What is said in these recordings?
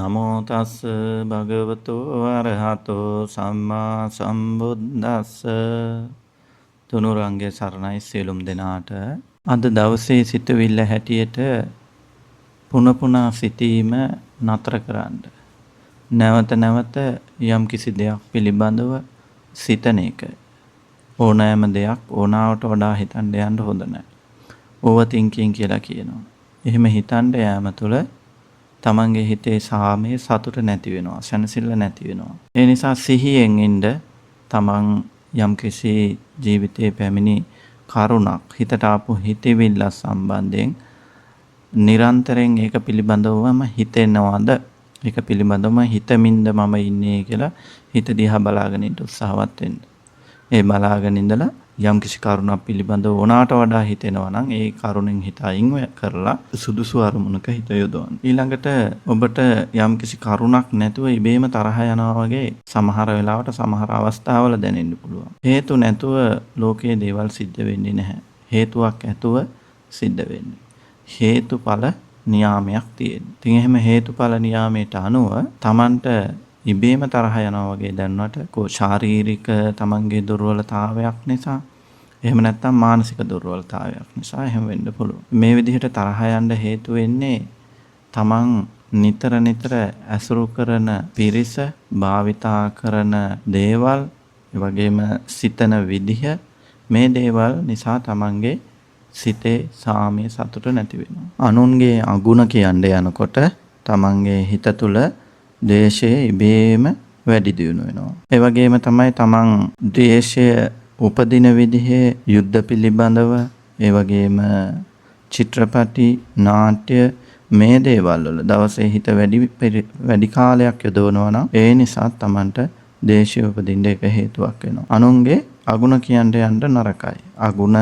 නමෝ තස් භගවතු අරහතෝ සම්මා සම්බුද්දස්ස. තුනුරංගේ සරණයි සියලුම් දෙනාට. අද දවසේ සිතවිල්ල හැටියට පුනපුනා සිටීම නතර කරන්න. නැවත නැවත යම් කිසි දෙයක් පිළිබඳව සිතන එක. ඕනෑම දෙයක් ඕනාවට වඩා හිතන්න යන්න හොඳ නැහැ. ඕවර් තින්කින් කියලා කියනවා. එහෙම හිතන්න යාම තුළ තමන්ගේ හිතේ සාමයේ සතුට නැති වෙනවා, සැනසෙල්ල නැති වෙනවා. ඒ නිසා සිහියෙන් ඉන්න තමන් යම්කිසි ජීවිතයේ පැමිණි කරුණක් හිතට ආපු හිතවිල්ල සම්බන්ධයෙන් නිරන්තරයෙන් ඒක පිළිබඳවම හිතෙනවද? ඒක පිළිබඳවම හිතමින්ද මම ඉන්නේ කියලා හිත දිහා බලාගෙන ඉන්න උත්සාහවත් වෙන්න. ඒ බලාගෙන ඉඳලා යම්කිසි කරුණක් පිළිබඳව ඕනාට වඩා හිතෙනවා නම් ඒ කරුණෙන් හිත අයින් කරලා සුදුසු අරමුණක හිත යොදවන්න. ඊළඟට ඔබට යම්කිසි කරුණක් නැතුව ඉබේම තරහ යනවා වගේ සමහර වෙලාවට සමහර අවස්ථාවල දැනෙන්න පුළුවන්. හේතු නැතුව ලෝකයේ දේවල් සිද්ධ වෙන්නේ නැහැ. හේතුවක් ඇතුව සිද්ධ වෙන්නේ. හේතුඵල නියාමයක් තියෙනවා. ඉතින් එහෙම හේතුඵල නියාමයට අනුව Tamanට ඉබේම තරහ යනවා වගේ දැනුණාට ශාරීරික තමන්ගේ දුර්වලතාවයක් නිසා එහෙම නැත්නම් මානසික දුර්වලතාවයක් නිසා එහෙම වෙන්න පුළුවන්. මේ විදිහට තරහ යන්න හේතු වෙන්නේ තමන් නිතර නිතර ඇසුරු කරන පිරිස, භාවිතා කරන දේවල්, ඒ වගේම සිතන විදිහ, මේ දේවල් නිසා තමන්ගේ සිතේ සාමයේ සතුට නැති වෙනවා. අනුන්ගේ අගුණ කියන්න යනකොට තමන්ගේ හිත තුළ ද්වේෂය ඉබේම වැඩි දියුණු වෙනවා. ඒ වගේම තමයි තමන් ද්වේෂය උපදින විදිහේ යුද්ධ පිළිබඳව, ඒ වගේම චිත්‍රපටි, නාට්‍ය, මේ දේවල් වල දවසේ හිත වැඩි කාලයක් යොදවනවා නම් ඒ නිසා තමන්ට ද්වේෂය උපදින්න එක හේතුවක් වෙනවා. අනුන්ගේ අගුණ කියන්න යන්න නරකයි. අගුණ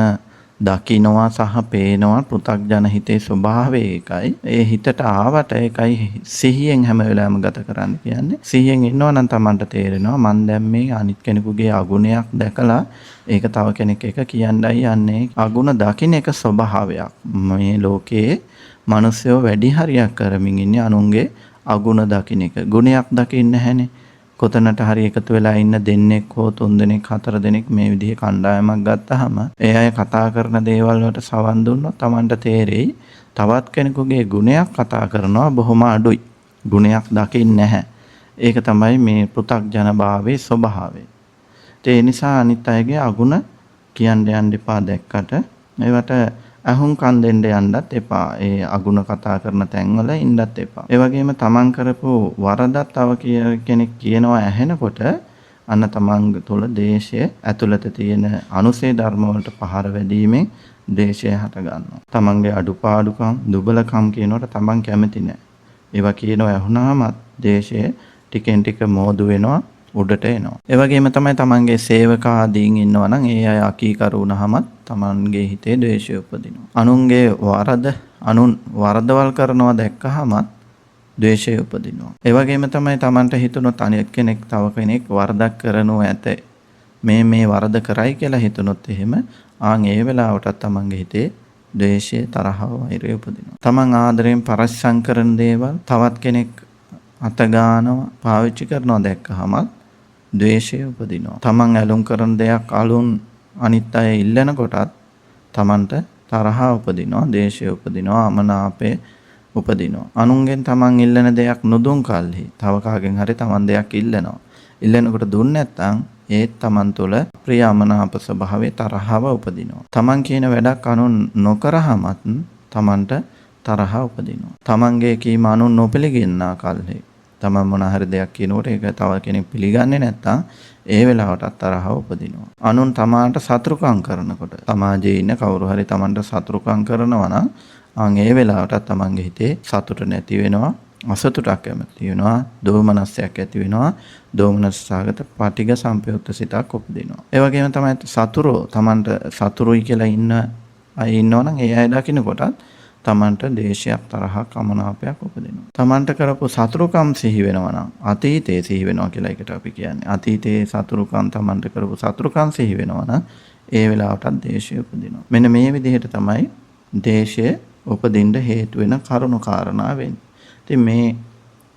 දකින්නවා සහ පේනවා පෘථග්ජන හිතේ ස්වභාවය ඒකයි. ඒ හිතට ආවට ඒකයි සිහියෙන් හැම වෙලාවෙම ගත කරන්න කියන්නේ. සිහියෙන් ඉන්නවා නම් Tamanට තේරෙනවා මං දැන් මේ අනිත් කෙනෙකුගේ අගුණයක් දැකලා ඒක තව කෙනෙක් එක කියන්නයි යන්නේ. අගුණ දකින්න එක ස්වභාවයක්. මේ ලෝකයේ මිනිස්සුયો වැඩි හරියක් කරමින් ඉන්නේ අනුන්ගේ අගුණ දකින්න එක. ගුණයක් දකින්න නැහැනේ. කොතනට හරි එකතු වෙලා ඉන්න දෙන්නෙක් හෝ තුන් දෙනෙක් හතර දෙනෙක් මේ විදිහේ කණ්ඩායමක් ගත්තාම ඒ අය කතා කරන දේවල් වලට සවන් දුන්නොත් Tamanට තේරෙයි තවත් කෙනෙකුගේ ගුණයක් කතා කරනවා බොහොම අඩුයි. ගුණයක් දකින්නේ නැහැ. ඒක තමයි මේ පෘථග්ජන භාවයේ ස්වභාවය. ඒ නිසා අනිත් අයගේ අගුණ කියන්න යන්න එපා. දැක්කට ඒවට අහුම්කම් දෙන්න යන්නත් එපා. ඒ අගුණ කතා කරන තැන්වල ඉන්නත් එපා. ඒ වගේම තමන් කරපු වරදක් තව කෙනෙක් කියනවා ඇහෙනකොට අන්න තමන් තුළ ද්වේෂය ඇතුළත තියෙන අනුසේ ධර්ම වලට පහර වැදීමෙන් ද්වේෂය හට ගන්නවා. තමන්ගේ අඩුපාඩුකම්, දුබලකම් කියනකොට තමන් කැමති නැහැ. ඒවා කියනවා ඇහුණාමත් ද්වේෂය ටිකෙන් ටික මෝදු වෙනවා, උඩට එනවා. ඒ වගේම තමයි තමන්ගේ සේවකාදීන් ඉන්නවා නම් ඒ අය අකීකරු වුණාමත් තමන්ගේ හිතේ ද්වේෂය උපදිනවා. අනුන්ගේ අනුන් වරදවල් කරනවා දැක්කහමත් ද්වේෂය උපදිනවා. ඒ වගේම තමයි තමන්ට හිතුනොත් අනෙක් කෙනෙක් තව කෙනෙක් වරදක් කරනෝ ඇත. මේ වරද කරයි කියලා හිතුනොත් එහෙම ඒ වෙලාවටත් තමන්ගේ හිතේ ද්වේෂය, තරහව, වෛරය උපදිනවා. තමන් ආදරයෙන් පරිස්සම් කරන දේවල් තවත් කෙනෙක් අත ගන්නවා, පාවිච්චි කරනවා දැක්කහමත් ද්වේෂය උපදිනවා. තමන් ඇලුම් කරන දෙයක් අනිත් අය ඉල්ලන කොටත් තමන්ට තරහ උපදිනවා, ද්වේෂය උපදිනවා, අමනාපය උපදිනවා. අනුන්ගෙන් තමන් ඉල්ලන දෙයක් නොදුන් කල්හි තව කාගෙන් හරි තමන් දෙයක් ඉල්ලනවා. ඉල්ලනකොට දුන්නේ නැත්නම් ඒත් තමන් තුළ ප්‍රිය අමනාප ස්වභාවයේ තරහව උපදිනවා. තමන් කියන වැඩක් අනුන් නොකරහමත් තමන්ට තරහ උපදිනවා. තමන්ගේ කීම අනුන් නොපිළිගන්නා කල්හි තමන් මොන හරි දෙයක් කියනකොට ඒක තව කෙනෙක් පිළිගන්නේ නැත්නම් ඒ වෙලාවටත් තරහ උපදිනවා. අනුන් තමාට සතුරුකම් කරනකොට සමාජයේ ඉන්න කවුරු හරි තමන්ට සතුරුකම් කරනවා නම් ඒ වෙලාවටත් තමන්ගේ හිතේ සතුට නැති වෙනවා, අසතුටක් ඇති වෙනවා, දෝමනස්යක් ඇති වෙනවා, දෝමනස්සාගත පටිඝ සම්පයුක්ත සිතක් උපදිනවා. ඒ වගේම තමයි සතුරෝ තමන්ට සතුරුයි කියලා ඉන්න අය ඉන්නවනම් ඒ අය දකින්නකොටත් තමන්ට දේශයක්, තරහක්, අමනාපයක් උපදිනවා. තමන්ට කරපු සතුරුකම් සිහි වෙනවා නම් අතීතයේ සිහි වෙනවා කියලා එකට අපි කියන්නේ. අතීතයේ සතුරුකම් තමන්ට කරපු සතුරුකම් සිහි වෙනවා නම් ඒ වෙලාවටත් දේශය උපදිනවා. මෙන්න මේ විදිහට තමයි දේශය උපදින්න හේතු වෙන කරුණු කාරණා වෙන්නේ. ඉතින් මේ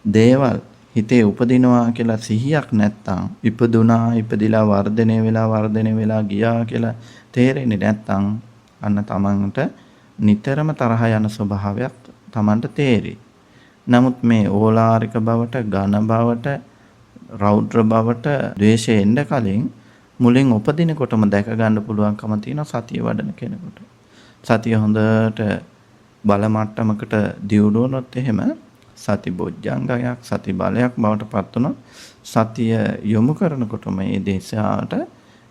දේවල් හිතේ උපදිනවා කියලා සිහියක් නැත්තම් ඉපදුනා ඉපදිලා වර්ධනය වෙලා ගියා කියලා තේරෙන්නේ නැත්තම් අන්න තමන්ට නිතරම තරහ යන ස්වභාවයක් තමන්ට තේරෙයි. නමුත් මේ ඕලාරික බවට, ඝන බවට, රෞද්‍ර බවට ද්වේෂය එන්න කලින් මුලින් උපදිනකොටම දැක ගන්න පුළුවන්කම තියෙන සතිය වඩන කෙනෙකුට. සතිය හොඳට බල මට්ටමකට දියුණු වුණොත් එහෙම සති බොජ්ජංගයක්, සති බලයක් බවට පත් වුණොත් සතිය යොමු කරනකොටම මේ දේශාට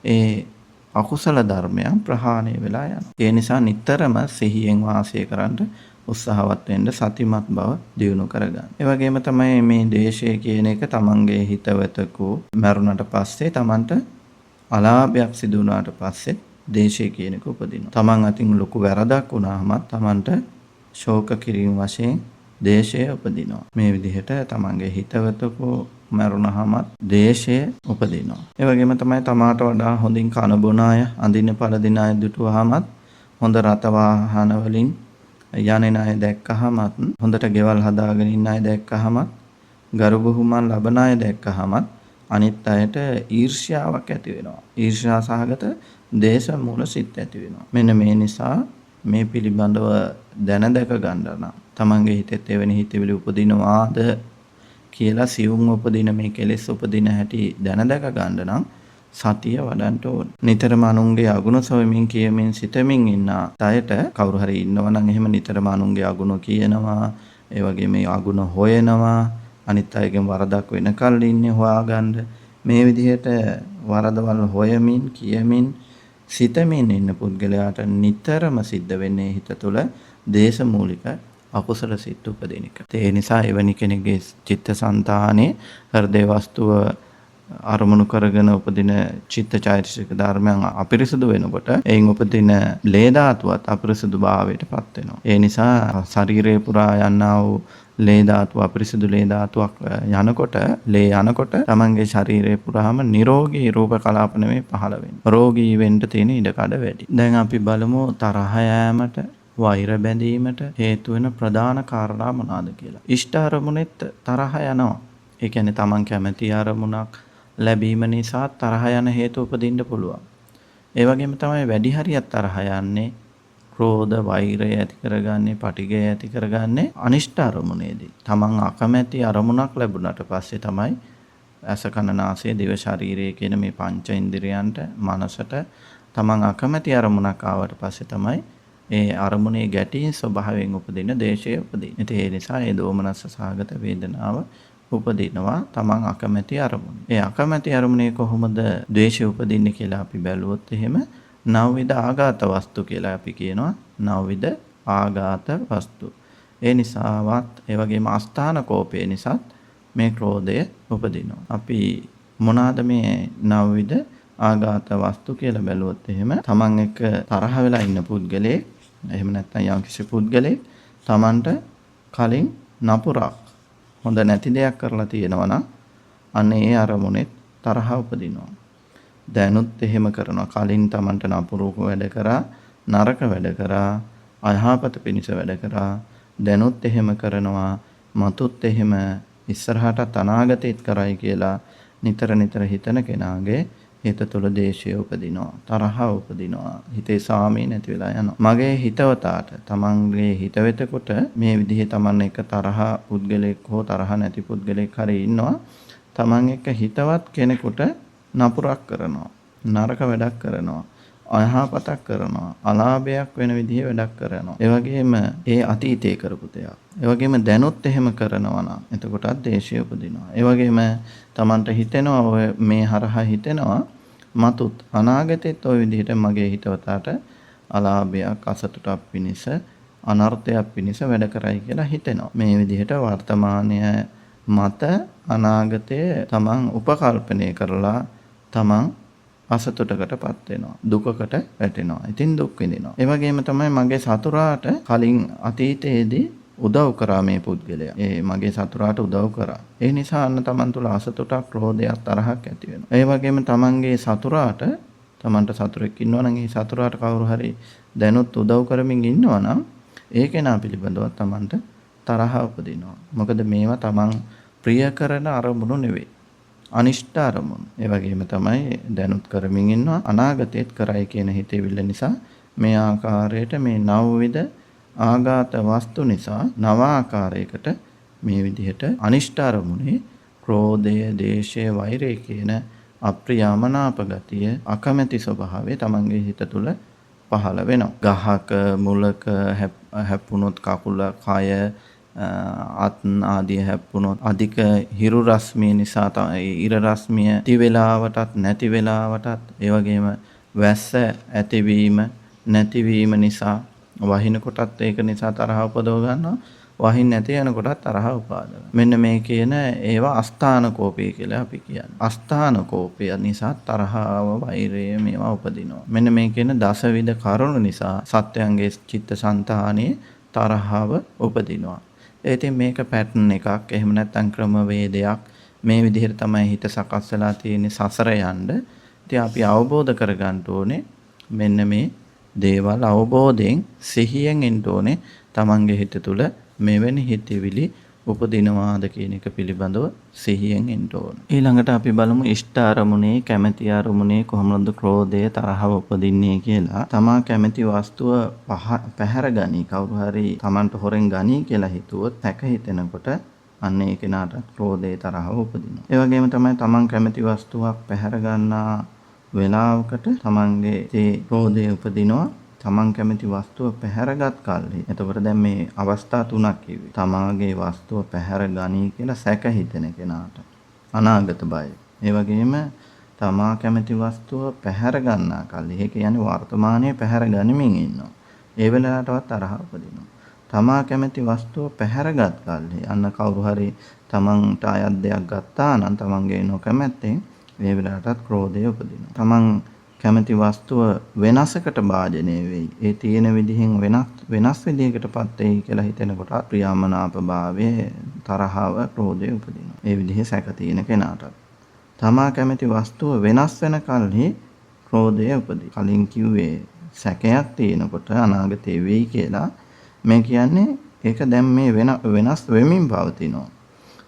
ඒ අකුසල ධර්මයන් ප්‍රහාණය වෙලා යනවා. ඒ නිසා නිතරම සිහියෙන් වාසය කරන්න උත්සාහවත් වෙන්න, සතිමත් බව දියුණු කරගන්න. ඒ වගේම තමයි මේ දේශය කියන එක තමන්ගේ හිතවතකෝ මරුණට පස්සේ තමන්ට අලාභයක් සිදු වුණාට පස්සේ දේශය කියන එක උපදිනවා. තමන් අතින් ලොකු වැරදක් වුණාම තමන්ට ශෝක කිරීම වශයෙන් දේශය උපදිනවා. මේ විදිහට තමන්ගේ හිතවතකෝ මරුණහම දේශය උපදිනවා. ඒ වගේම තමයි තමාට වඩා හොඳින් කන බොන අය, අඳින පළදින අය දුටුවාමත්, හොඳ රට වාහන වලින් යන්නේ අය දැක්කහමත්, හොඳට ගෙවල් හදාගෙන ඉන්න අය දැක්කහමත්, ගරු බුහුමන් ලබන අය දැක්කහමත් අනිත් අයට ඊර්ෂ්‍යාවක් ඇති වෙනවා. ඊර්ෂ්‍යා සහගත දේශ මූල සිත් ඇති වෙනවා. මෙන්න මේ නිසා මේ පිළිබඳව දැන දැක ගන්න නම් තමන්ගේ හිතෙත් එවැනි හිතවිලි උපදිනවාද කියලා සියුම් උපදින මේ කෙලෙස් උපදින හැටි දැන දැක ගන්න නම් සතිය වඩන්න ඕන. නිතරම අනුන්ගේ අගුණ සොයමින් කියමින් සිතමින් ඉන්න අයට කවුරු හරි ඉන්නවා නම් එහෙම නිතරම අනුන්ගේ අගුණ කියනවා, ඒ වගේ මේ අගුණ හොයනවා, අනිත් අයගෙන් වරදක් වෙනකල් ඉන්නේ හොයාගන්න. මේ විදිහට වරදවල් හොයමින් කියමින් සිතමින් ඉන්න පුද්ගලයාට නිතරම සිද්ධ වෙන්නේ හිත තුළ දේශමූලික අකුසල සිත් උපදින එක. ඒ නිසා එවැනි කෙනෙකුගේ චිත්තසංතානයේ හෘදේ වස්තුව අරමුණු කරගෙන උපදින චිත්තචෛතසික ධර්මයන් අපිරිසුදු වෙනකොට එයින් උපදින ලේ ධාතුවත් අපිරිසුදු භාවයට පත් වෙනවා. ඒ නිසා ශරීරේ පුරා යන්නා වූ ලේ ධාතුව අපිරිසුදු ලේ ධාතුවක් යනකොට තමන්ගේ ශරීරේ පුරාම නිරෝගී රූප කලාප නෙමෙයි පහළ වෙන්නේ. රෝගී වෙන්න තියෙන ඉඩකඩ වැඩි. දැන් අපි බලමු තරහ යෑමට, වෛර බැඳීමට හේතු වෙන ප්‍රධාන කාරණා මොනවාද කියලා. ඉෂ්ට අරමුණෙත් තරහ යනවා. ඒ කියන්නේ තමන් කැමති අරමුණක් ලැබීම නිසා තරහ යන හේතු උපදින්න පුළුවන්. ඒ වගේම තමයි වැඩි හරියක් තරහ යන්නේ, ක්‍රෝධ, වෛරය ඇති කරගන්නේ, පටිඝය ඇති කරගන්නේ අනිෂ්ට අරමුණේදී. තමන් අකමැති අරමුණක් ලැබුණාට පස්සේ තමයි ඇස, කන, නාසය, දිව, ශරීරය කියන මේ පංච ඉන්ද්‍රියන්ට, මනසට තමන් අකමැති අරමුණක් ආවට පස්සේ තමයි ඒ අරමුණේ ගැටීම් ස්වභාවයෙන් උපදින දේශය උපදින. ඒ නිසා ඒ දෝමනස්ස සහගත වේදනාව උපදිනවා තමන් අකමැති අරමුණ. ඒ අකමැති අරමුණේ කොහොමද ද්වේෂය උපදින්නේ කියලා අපි බැලුවොත් එහෙම නවවිධ ආඝාත වස්තු කියලා අපි කියනවා. නවවිධ ආඝාත වස්තු. ඒ නිසාවත් ඒ වගේම අස්ථාන කෝපය නිසාත් මේ ක්‍රෝධය උපදිනවා. අපි මොනවාද මේ නවවිධ ආඝාත වස්තු කියලා බැලුවොත් එහෙම තමන් එක්ක තරහ වෙලා ඉන්න පුද්ගලයෙක්, එහෙම නැත්නම් යම්කිසි පුද්ගලයෙක් තමන්ට කලින් නපුරක්, හොඳ නැති දෙයක් කරලා තියෙනවා නම් අන්න ඒ අරමුණෙත් තරහ උපදිනවා. දැනුත් එහෙම කරනවා. කලින් තමන්ට නපුරු වැඩ කරා, නරක වැඩ කරා, අයහපත පිණිස වැඩ කරා. දැනුත් එහෙම කරනවා. මතුත් එහෙම ඉස්සරහටත් අනාගතෙත් කරයි කියලා නිතර හිතන කෙනාගේ හිත තුළ දේශය උපදිනවා, තරහ උපදිනවා, හිතේ සාමය නැති වෙලා යනවා. මගේ හිතවතාට, තමන්ගේ හිතවෙතකොට මේ විදිහේ තමන් එක්ක තරහ පුද්ගලෙක් හෝ තරහ නැති පුද්ගලෙක් හරි ඉන්නවා. තමන් එක්ක හිතවත් කෙනෙකුට නපුරක් කරනවා, නරක වැඩක් කරනවා, අයහපතක් කරනවා, අලාභයක් වෙන විදිහේ වැඩක් කරනවා. ඒ වගේම ඒ අතීතයේ කරපු දෙයක්. ඒ වගේම දැනුත් එහෙම කරනවා නම් එතකොටත් දේශය උපදිනවා. ඒ වගේම තමන්ට හිතෙනවා ඔය මේ හරහා හිතෙනවා මතුත් අනාගතෙත් ওই විදිහට මගේ හිතවතාට අලාභයක්, අසතුටක් පිණිස, අනර්ථයක් පිණිස වැඩ කරයි කියලා හිතෙනවා. මේ විදිහට වර්තමානය මත අනාගතයේ තමන් උපකල්පනය කරලා තමන් අසතුටකටපත් වෙනවා, දුකකට වැටෙනවා. ඉතින් දුක් විඳිනවා. ඒ වගේම තමයි මගේ සතුරාට කලින් අතීතයේදී උදව් කරා මේ පුද්ගලයා. ඒ මගේ සතුරාට උදව් කරා. ඒ නිසා අන්න තමන් තුළ අසතුටක්, ක්‍රෝධයක්, තරහක් ඇති වෙනවා. ඒ වගේම තමන්ගේ සතුරාට, තමන්ට සතුරෙක් ඉන්නවා නම් ඒ සතුරාට කවුරු හරි දැනුත් උදව් කරමින් ඉන්නවා නම් ඒ කෙනා පිළිබඳව තමන්ට තරහ උපදිනවා. මොකද මේවා තමන් ප්‍රිය කරන අරමුණු නෙවෙයි. අනිෂ්ට අරමුණු. ඒ වගේම තමයි දැනුත් කරමින් ඉන්නවා අනාගතයේත් කරයි කියන හිතවිල්ල නිසා මේ ආකාරයට මේ නවවිධ ආඝාත වස්තු නිසා නව ආකාරයකට මේ විදිහට අනිෂ්ට අරමුණේ ක්‍රෝධය, දේශය, වෛරය කියන අප්‍රියමනාප ගතිය, අකමැති ස්වභාවය තමන්ගේ හිත තුළ පහළ වෙනවා. ගහක මුලක හැප්පුණොත් කකුල, කය, අත් ආදී හැප්පුණොත් අධික හිරු රශ්මිය නිසා ඉර රශ්මිය ඇති වෙලාවටත් නැති වෙලාවටත් ඒ වගේම වැස්ස ඇතිවීම නැතිවීම නිසා වහින කොටත් ඒක නිසා තරහ උපදව ගන්නවා. වහින් නැති යනකොටත් තරහ උපාදවනවා. මෙන්න මේ කියන ඒවා අස්ථාන කෝපය කියලා අපි කියන්නේ. අස්ථාන කෝපය නිසා තරහව, වෛරය මේවා උපදිනවා. මෙන්න මේ කියන දසවිධ කරුණු නිසා සත්‍යයන්ගේ චිත්තසංතානයේ තරහව උපදිනවා. ඉතින් මේක පැටර්න් එකක්. එහෙම නැත්නම් ක්‍රමවේදයක්. මේ විදිහට තමයි හිත සකස් වෙලා තියෙන්නේ සසර යන්න. ඉතින් අපි අවබෝධ කරගන්න ඕනේ මෙන්න මේ දේවල් අවබෝධයෙන් සිහියෙන් ඉන්න ඕනේ. තමන්ගේ හිත තුළ මෙවැනි හිතවිලි උපදිනවාද කියන එක පිළිබඳව සිහියෙන් ඉන්න ඕන. ඊළඟට අපි බලමු ඉෂ්ට අරමුණේ, කැමැති අරමුණේ කොහොමද ක්‍රෝධය, තරහව උපදින්නේ කියලා. තමා කැමැති වස්තුව පැහැර ගනී, කවුරු හරි තමන්ට හොරෙන් ගනී කියලා හිතුවොත් හැක හිතෙනකොට අන්න ඒ කෙනාට ක්‍රෝධය, තරහව උපදිනවා. ඒ වගේම තමයි තමන් කැමැති වස්තුවක් පැහැර ගන්නා වෙලාවකට තමන්ගේ ඒ ක්‍රෝධය උපදිනවා. තමන් කැමති වස්තුව පැහැරගත් කල්හි. එතකොට දැන් මේ අවස්ථා තුනක් කිව්වේ. තමාගේ වස්තුව පැහැර ගනී කියලා සැක හිතෙන කෙනාට අනාගත බය. ඒ වගේම තමා කැමති වස්තුව පැහැර ගන්නා කල්හි, ඒ කියන්නේ වර්තමානයේ පැහැර ගනිමින් ඉන්නවා. ඒ වෙලාවටවත් තරහ උපදිනවා. තමා කැමති වස්තුව පැහැරගත් කල්හි අන්න කවුරු හරි තමන්ට අයත් දෙයක් ගත්තා නම් තමන්ගේ නොකමැත්තෙන් ඒ වෙලාවටත් ක්‍රෝධය උපදිනවා. තමන් කැමති වස්තුව වෙනසකට භාජනය වෙයි. ඒ තියෙන විදිහෙන් වෙනස් විදිහකටපත් වෙයි කියලා හිතෙනකොට ප්‍රියමනාප භාවයේ තරහව, ක්‍රෝධය උපදිනවා. ඒ විදිහේ සැක තියෙන කෙනාට. තමා කැමති වස්තුව වෙනස් වෙන කල්හි ක්‍රෝධය උපදී. කලින් කිව්වේ සැකයක් තියෙනකොට අනාගතේ වෙයි කියලා. මේ කියන්නේ ඒක දැන් මේ වෙනස් වෙමින් පවතිනවා.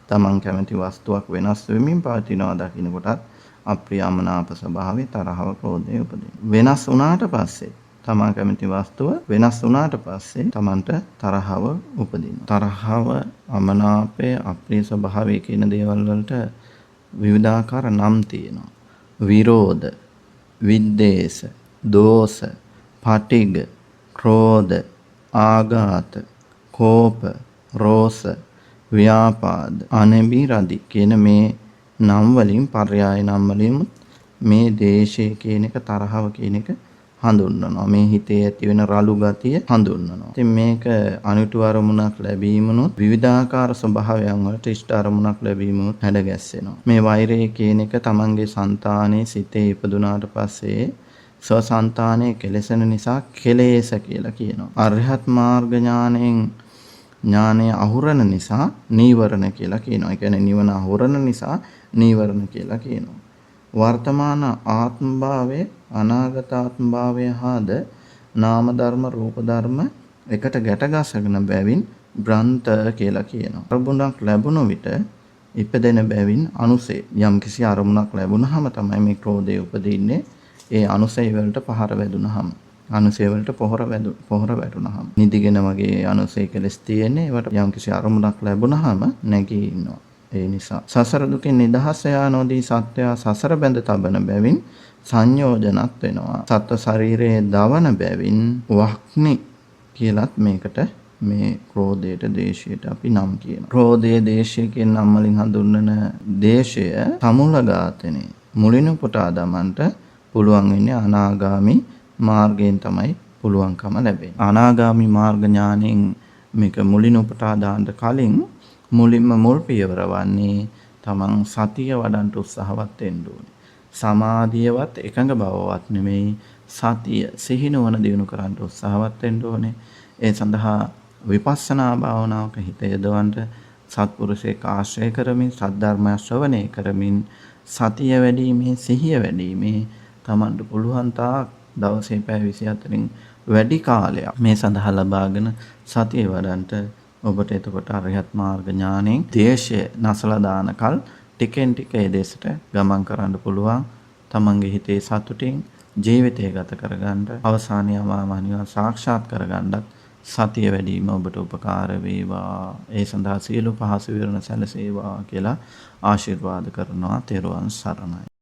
තමන් කැමති වස්තුවක් වෙනස් වෙමින් පවතිනවා දකින්නකොටත් අප්‍රියමනාප ස්වභාවයේ තරහව, ක්‍රෝධය උපදිනවා. වෙනස් වුණාට පස්සේ තමා කැමති වස්තුව වෙනස් වුණාට පස්සේ තමන්ට තරහව උපදිනවා. තරහව, අමනාපය, අප්‍රිය ස්වභාවය කියන දේවල් වලට විවිධාකාර නම් තියෙනවා. විරෝධ, විද්වේෂ, දෝෂ, පටිඝ, ක්‍රෝධ, ආඝාත, කෝප, රෝස, ව්‍යාපාද, අනබිරදි කියන මේ නම් වලින්, පර්යාය නම් වලින් මේ දේශය කියන එක, තරහව කියන එක හඳුන්වනවා. මේ හිතේ ඇති වෙන රළු ගතිය හඳුන්වනවා. ඉතින් මේක අනිතු අරමුණක් ලැබීමනොත් විවිධාකාර ස්වභාවයන් වලට ඉෂ්ට අරමුණක් ලැබීමනොත් හැඩගැස්සෙනවා. මේ වෛරය කියන එක තමන්ගේ సంతානයේ සිතේ ඉපදුනාට පස්සේ ස්වසංතානයේ කෙලෙසන නිසා කෙලේශ කියලා කියනවා. අරහත් මාර්ග ඥානය අහුරන නිසා නීවරණ කියලා කියනවා. ඒ කියන්නේ නිවන අහුරන නිසා නීවරණ කියලා කියනවා. වර්තමාන ආත්මභාවයේ, අනාගත ආත්මභාවය හාද නාම ධර්ම, රූප ධර්ම එකට ගැට ගසගෙන බැවින් බ්‍රන්ත කියලා කියනවා. අරමුණක් ලැබුණු විට ඉපදෙන බැවින් අනුසය. යම් කිසි අරමුණක් ලැබුණාම තමයි මේ ක්‍රෝධය උපදින්නේ. ඒ අනුසය වලට පහර වැදුනහම, අනුසය වලට පොහොර වැටුනහම, නිදිගෙන වගේ අනුසය කෙලස් තියෙන්නේ. ඒවට යම් කිසි අරමුණක් ලැබුණාම නැගී ඉන්නවා. ඒ නිසා සසර දුකින් නිදහස් යා නොදී සත්‍යය සසර බැඳ තබන බැවින් සංයෝජනත් වෙනවා. සත්ව ශරීරයේ දවන බැවින් වහ්නි කියලත් මේකට මේ ක්‍රෝධයට, දේශයට අපි නම් කියනවා. ක්‍රෝධය, දේශය කියන නම් වලින් හඳුන්වන දේශය සමුල ඝාතනය මුලින් උපුටා දමන්නට පුළුවන් වෙන්නේ අනාගාමි මාර්ගයෙන් තමයි පුළුවන්කම ලැබෙන්නේ. අනාගාමි මාර්ග ඥාණයෙන් මේක මුලින් උපුටා දාන්න කලින් මුලින්ම මුල් පියවර වන්නේ තමන් සතිය වඩන්න උත්සාහවත් වෙන්න ඕනේ. සමාධියවත් එකඟ බවවත් නෙමෙයි, සතිය සිහිනවන දිනු කරන්න උත්සාහවත් වෙන්න ඕනේ. ඒ සඳහා විපස්සනා භාවනාවක හිත යොදවන්න සත්පුරුෂයෙක් ආශ්‍රය කරමින්, සද්ධර්මය ශ්‍රවණය කරමින්, සතිය වැඩිීමේ, සිහිය වැඩිීමේ තමන්ට පුළුවන් තාක් දවසේ පැය 24න් වැඩි කාලයක් මේ සඳහා ලබාගෙන සතිය වඩන්ට ඔබට එතකොට අරිහත් මාර්ග ඥාණයෙන් ද්වේෂය නැසලා දානකල් ටිකෙන් ටික ඒ දෙසට ගමන් කරන්න පුළුවන්. තමන්ගේ හිතේ සතුටින් ජීවිතය ගත කරගන්න අවසානයේ අමා නිවන් සාක්ෂාත් කරගන්නත් සතිය වැඩිම ඔබට උපකාර වේවා. ඒ සඳහා සියලු පහසු විවරණ සැලසේවා කියලා ආශිර්වාද කරනවා. තෙරුවන් සරණයි.